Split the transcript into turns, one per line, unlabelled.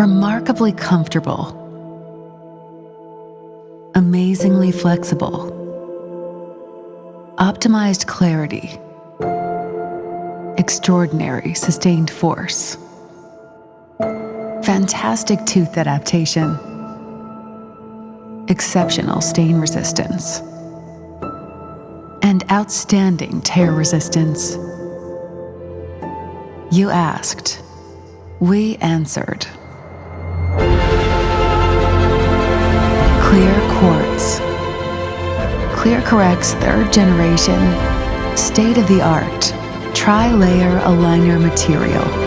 remarkably comfortable, amazingly flexible, optimized clarity, extraordinary sustained force, fantastic tooth adaptation, exceptional stain resistance, and outstanding tear resistance. You asked, we answered. ClearQuartz. ClearCorrect's third generation, state-of-the-art, tri-layer aligner material